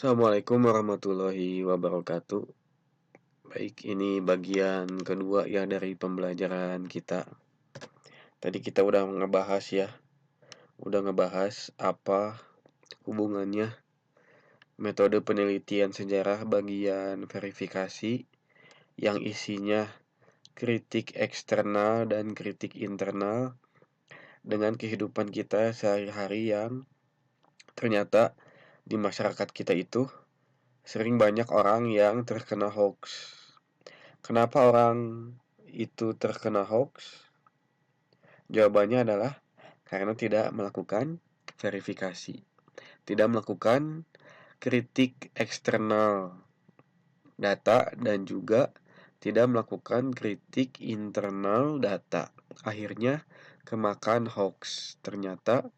Assalamualaikum warahmatullahi wabarakatuh. Baik, ini bagian kedua ya dari pembelajaran kita. Tadi kita udah ngebahas apa hubungannya metode penelitian sejarah bagian verifikasi yang isinya kritik eksternal dan kritik internal dengan kehidupan kita sehari-hari yang ternyata di masyarakat kita itu sering banyak orang yang terkena hoax. Kenapa orang itu terkena hoax? Jawabannya adalah karena tidak melakukan verifikasi, tidak melakukan kritik eksternal data dan juga tidak melakukan kritik internal data. Akhirnya kemakan hoax. Ternyata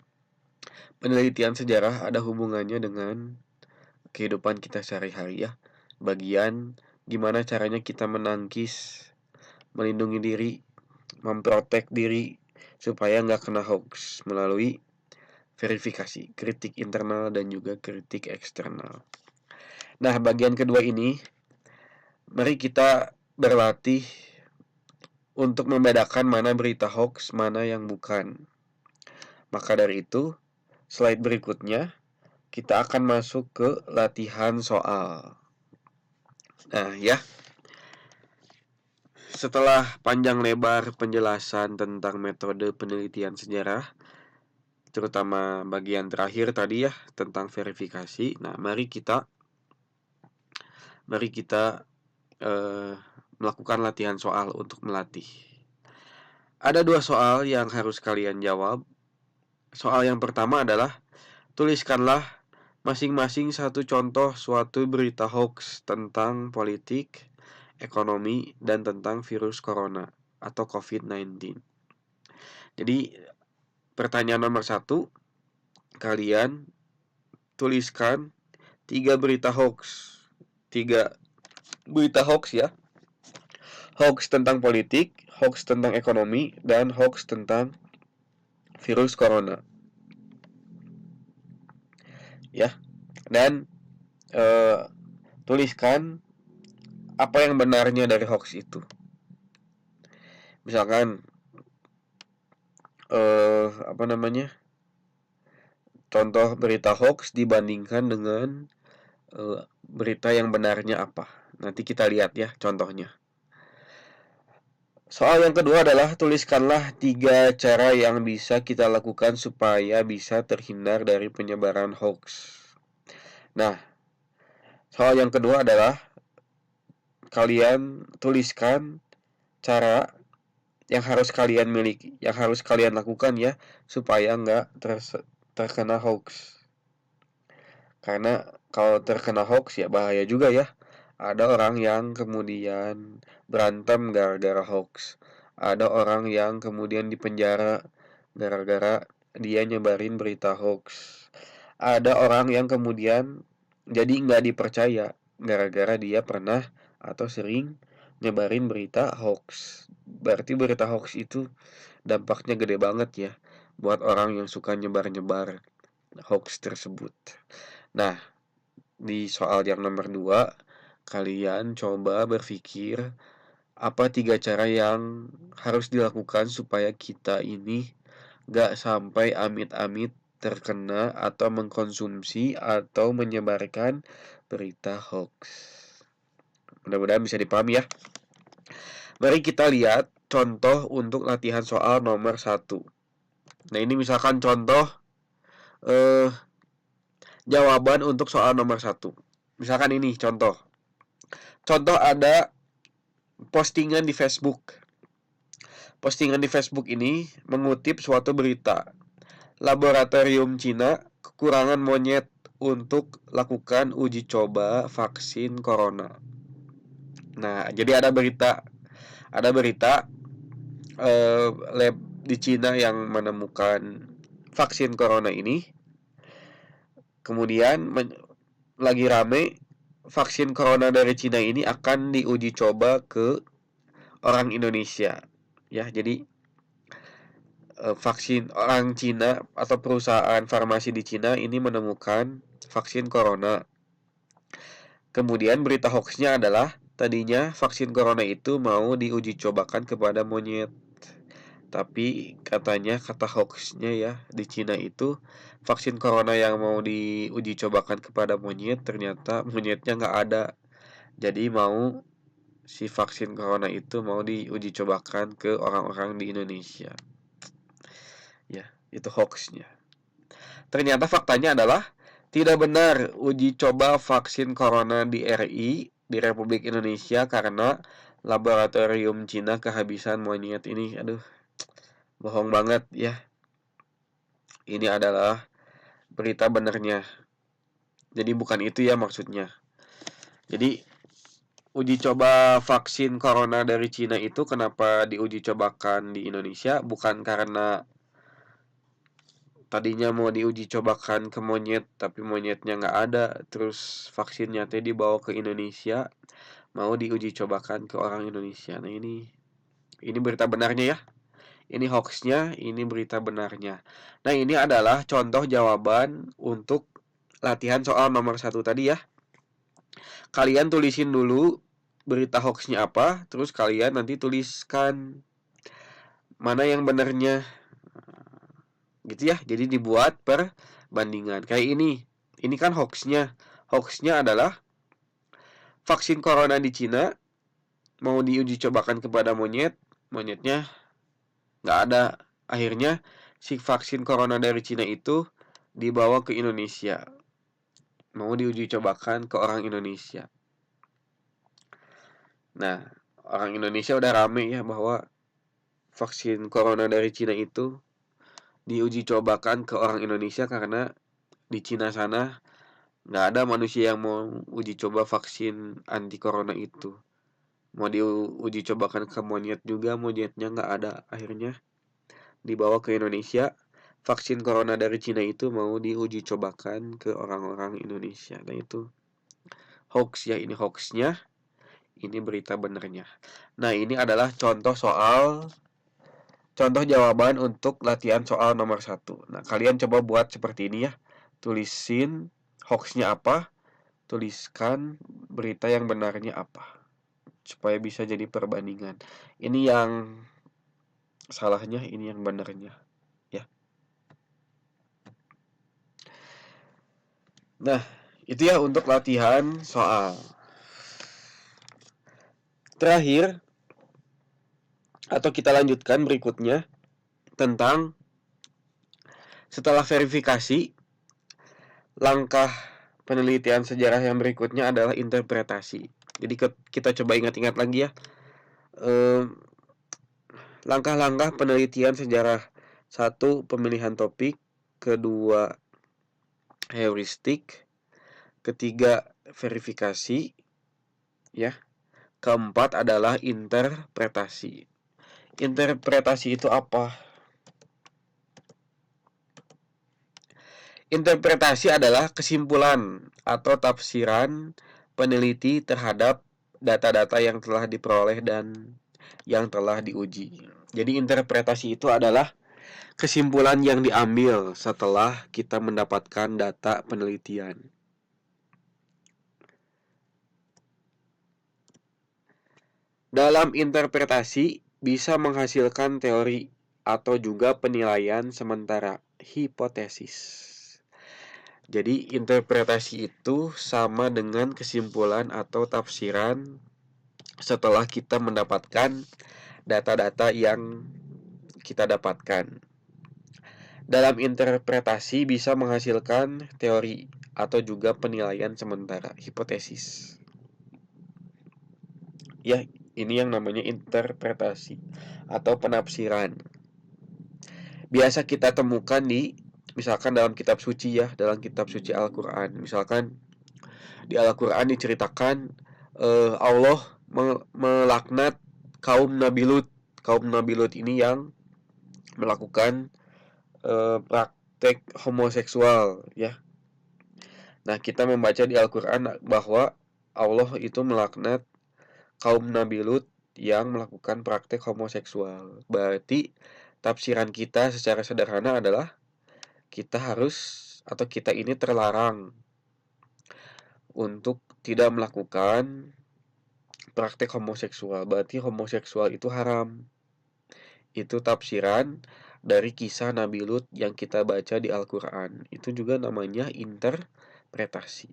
penelitian sejarah ada hubungannya dengan kehidupan kita sehari-hari ya. Bagian gimana caranya kita menangkis, melindungi diri, memprotek diri supaya nggak kena hoax melalui verifikasi, kritik internal dan juga kritik eksternal. Nah, bagian kedua ini, mari kita berlatih untuk membedakan mana berita hoax, mana yang bukan. Maka dari itu, slide berikutnya, kita akan masuk ke latihan soal. Nah, ya, setelah panjang lebar penjelasan tentang metode penelitian sejarah, terutama bagian terakhir tadi ya tentang verifikasi. Nah, mari kita melakukan latihan soal untuk melatih. Ada dua soal yang harus kalian jawab. Soal yang pertama adalah tuliskanlah masing-masing satu contoh suatu berita hoax tentang politik, ekonomi, dan tentang virus corona atau COVID-19. Jadi pertanyaan nomor satu, kalian tuliskan tiga berita hoax. Tiga berita hoax ya. Hoax tentang politik, hoax tentang ekonomi, dan hoax tentang virus corona. Ya. Dan tuliskan apa yang benarnya dari hoax itu. Misalkan apa namanya? Contoh berita hoax dibandingkan dengan berita yang benarnya apa. Nanti kita lihat ya contohnya. Soal yang kedua adalah tuliskanlah 3 cara yang bisa kita lakukan supaya bisa terhindar dari penyebaran hoax. Nah, soal yang kedua adalah kalian tuliskan cara yang harus kalian miliki, yang harus kalian lakukan ya supaya nggak terkena hoax. Karena kalau terkena hoax ya bahaya juga ya. Ada orang yang kemudian berantem gara-gara hoax. Ada orang yang kemudian dipenjara gara-gara dia nyebarin berita hoax. Ada orang yang kemudian jadi nggak dipercaya gara-gara dia pernah atau sering nyebarin berita hoax. Berarti berita hoax itu dampaknya gede banget ya buat orang yang suka nyebar-nyebar hoax tersebut. Nah, di soal yang nomor 2, kalian coba berpikir apa 3 cara yang harus dilakukan supaya kita ini gak sampai amit-amit terkena atau mengkonsumsi atau menyebarkan berita hoax. Mudah-mudahan bisa dipahami ya. Mari kita lihat contoh untuk latihan soal nomor 1. Nah, ini misalkan contoh jawaban untuk soal nomor 1. Misalkan ini contoh. Contoh ada postingan di Facebook. Postingan di Facebook ini mengutip suatu berita. Laboratorium Cina kekurangan monyet untuk lakukan uji coba vaksin corona. Nah, jadi ada berita lab di Cina yang menemukan vaksin corona ini. Kemudian lagi rame vaksin corona dari Cina ini akan diuji coba ke orang Indonesia. Ya, jadi vaksin orang Cina atau perusahaan farmasi di Cina ini menemukan vaksin corona. Kemudian berita hoaxnya adalah tadinya vaksin corona itu mau diuji cobakan kepada monyet. Tapi katanya kata hoaxnya ya di Cina itu vaksin corona yang mau diuji cobakan kepada monyet ternyata monyetnya nggak ada. Jadi mau si vaksin corona itu mau diuji cobakan ke orang-orang di Indonesia. Ya, itu hoaxnya. Ternyata faktanya adalah tidak benar uji coba vaksin corona di RI di Republik Indonesia karena laboratorium Cina kehabisan monyet ini. Aduh, bohong banget ya. Ini adalah berita benernya. Jadi bukan itu ya maksudnya. Jadi uji coba vaksin corona dari Cina itu kenapa diuji cobakan di Indonesia? Bukan karena tadinya mau diuji cobakan ke monyet tapi monyetnya nggak ada, terus vaksinnya teh dibawa ke Indonesia mau diuji cobakan ke orang Indonesia. Nah ini berita benarnya ya. Ini hoaxnya, ini berita benarnya. Nah ini adalah contoh jawaban untuk latihan soal nomor 1 tadi ya. Kalian tulisin dulu berita hoaxnya apa, terus kalian nanti tuliskan mana yang benarnya. Gitu ya, jadi dibuat perbandingan. Kayak ini kan hoaxnya. Hoaxnya adalah vaksin corona di Cina mau diuji cobakan kepada monyet, monyetnya nggak ada. Akhirnya si vaksin corona dari Cina itu dibawa ke Indonesia, mau diuji cobakan ke orang Indonesia. Nah, orang Indonesia udah rame ya bahwa vaksin corona dari Cina itu diuji cobakan ke orang Indonesia karena di Cina sana nggak ada manusia yang mau uji coba vaksin anti corona itu. Mau diuji cobakan ke monyet juga, monyetnya nggak ada. Akhirnya dibawa ke Indonesia. Vaksin corona dari Cina itu mau diuji cobakan ke orang-orang Indonesia. Nah itu hoax ya, ini hoaxnya. Ini berita benernya. Nah ini adalah contoh jawaban untuk latihan soal nomor 1. Nah kalian coba buat seperti ini ya. Tulisin hoaxnya apa, tuliskan berita yang benarnya apa, supaya bisa jadi perbandingan. Ini yang salahnya, ini yang benarnya ya. Nah itu ya untuk latihan soal. Terakhir atau kita lanjutkan berikutnya tentang setelah verifikasi, langkah penelitian sejarah yang berikutnya adalah interpretasi. Jadi kita coba ingat-ingat lagi ya. Langkah-langkah penelitian sejarah. 1. Pemilihan topik. 2. Heuristik. 3. Verifikasi. Ya. 4 adalah interpretasi. Interpretasi itu apa? Interpretasi adalah kesimpulan atau tafsiran peneliti terhadap data-data yang telah diperoleh dan yang telah diuji. Jadi interpretasi itu adalah kesimpulan yang diambil setelah kita mendapatkan data penelitian. Dalam interpretasi bisa menghasilkan teori atau juga penilaian sementara, hipotesis. Jadi interpretasi itu sama dengan kesimpulan atau tafsiran setelah kita mendapatkan data-data yang kita dapatkan. Dalam interpretasi bisa menghasilkan teori atau juga penilaian sementara, hipotesis. Ya, ini yang namanya interpretasi atau penafsiran. Biasa kita temukan misalkan dalam kitab suci ya, dalam kitab suci Al-Quran. Misalkan di Al-Quran diceritakan Allah melaknat kaum Nabi Lut. Kaum Nabi Lut ini yang melakukan praktek homoseksual ya. Nah kita membaca di Al-Quran bahwa Allah itu melaknat kaum Nabi Lut yang melakukan praktek homoseksual. Berarti tafsiran kita secara sederhana adalah kita harus atau kita ini terlarang untuk tidak melakukan praktek homoseksual, berarti homoseksual itu haram. Itu tafsiran dari kisah Nabi Lut yang kita baca di Al-Quran. Itu juga namanya interpretasi.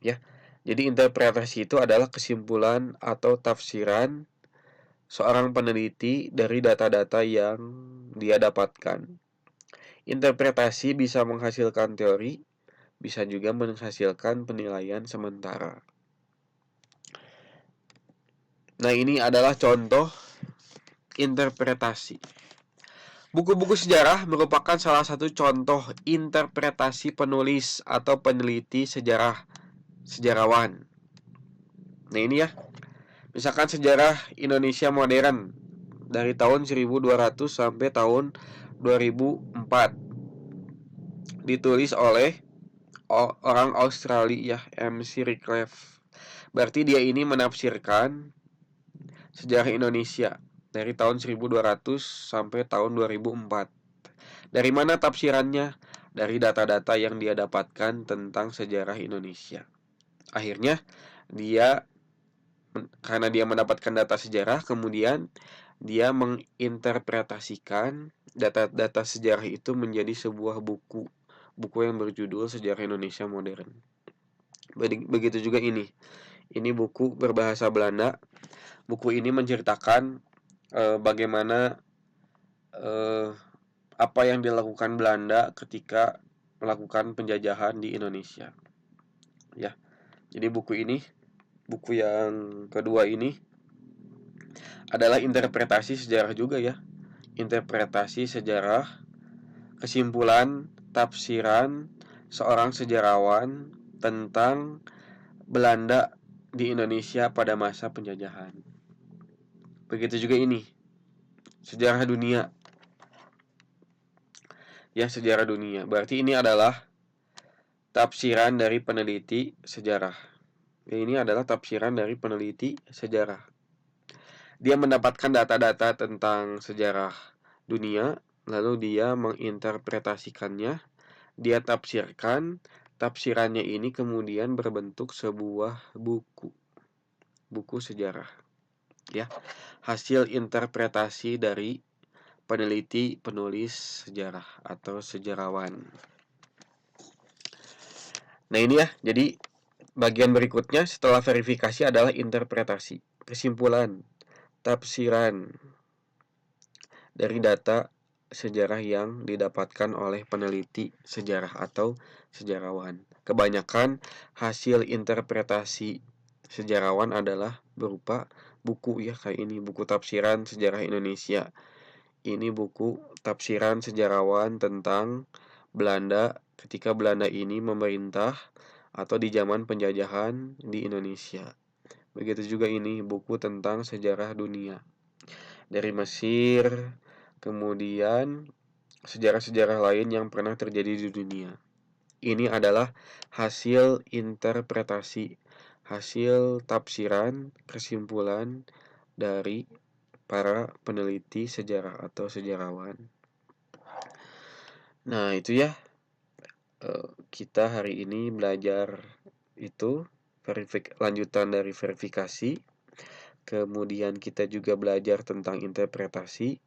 Ya, jadi interpretasi itu adalah kesimpulan atau tafsiran seorang peneliti dari data-data yang dia dapatkan. Interpretasi bisa menghasilkan teori, bisa juga menghasilkan penilaian sementara. Nah, ini adalah contoh interpretasi. Buku-buku sejarah merupakan salah satu contoh interpretasi penulis atau peneliti sejarawan. Nah, ini ya. Misalkan sejarah Indonesia modern dari tahun 1200 sampai tahun 2004. Ditulis oleh orang Australia, MC Redcliffe. Berarti dia ini menafsirkan sejarah Indonesia dari tahun 1200 sampai tahun 2004. Dari mana tafsirannya? Dari data-data yang dia dapatkan tentang sejarah Indonesia. Akhirnya dia, karena dia mendapatkan data sejarah, kemudian dia menginterpretasikan data-data sejarah itu menjadi sebuah buku yang berjudul Sejarah Indonesia Modern. Begitu juga ini buku berbahasa Belanda. Buku ini menceritakan bagaimana apa yang dilakukan Belanda ketika melakukan penjajahan di Indonesia. Ya, jadi buku yang kedua ini adalah interpretasi sejarah juga ya. Interpretasi sejarah, kesimpulan, tafsiran seorang sejarawan tentang Belanda di Indonesia pada masa penjajahan. Begitu juga ini, sejarah dunia. Ya, sejarah dunia. Berarti ini adalah tafsiran dari peneliti sejarah. Ini adalah tafsiran dari peneliti sejarah. Dia mendapatkan data-data tentang sejarah dunia, lalu dia menginterpretasikannya, dia tafsirkan, tafsirannya ini kemudian berbentuk sebuah buku sejarah. Ya, hasil interpretasi dari peneliti penulis sejarah atau sejarawan. Nah, ini ya, jadi bagian berikutnya setelah verifikasi adalah interpretasi, kesimpulan, tafsiran dari data sejarah yang didapatkan oleh peneliti sejarah atau sejarawan. Kebanyakan hasil interpretasi sejarawan adalah berupa buku ya, kayak ini buku tafsiran sejarah Indonesia. Ini buku tafsiran sejarawan tentang Belanda ketika Belanda ini memerintah atau di zaman penjajahan di Indonesia. Begitu juga ini buku tentang sejarah dunia dari Mesir, kemudian sejarah-sejarah lain yang pernah terjadi di dunia. Ini adalah hasil interpretasi, hasil tafsiran, kesimpulan dari para peneliti sejarah atau sejarawan. Nah, itu ya, kita hari ini belajar itu lanjutan dari verifikasi. Kemudian kita juga belajar tentang interpretasi.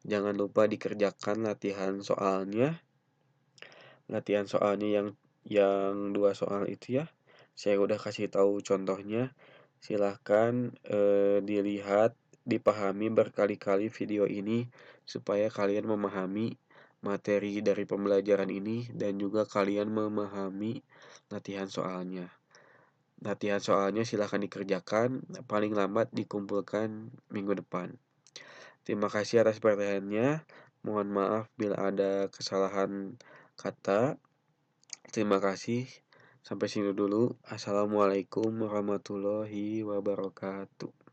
Jangan lupa dikerjakan latihan soalnya. Latihan soalnya yang 2 soal itu ya. Saya udah kasih tahu contohnya. Silahkan dilihat, dipahami berkali-kali video ini supaya kalian memahami materi dari pembelajaran ini dan juga kalian memahami latihan soalnya. Latihan soalnya silahkan dikerjakan, paling lambat dikumpulkan minggu depan. Terima kasih atas perhatiannya. Mohon maaf bila ada kesalahan kata. Terima kasih. Sampai sini dulu. Assalamualaikum warahmatullahi wabarakatuh.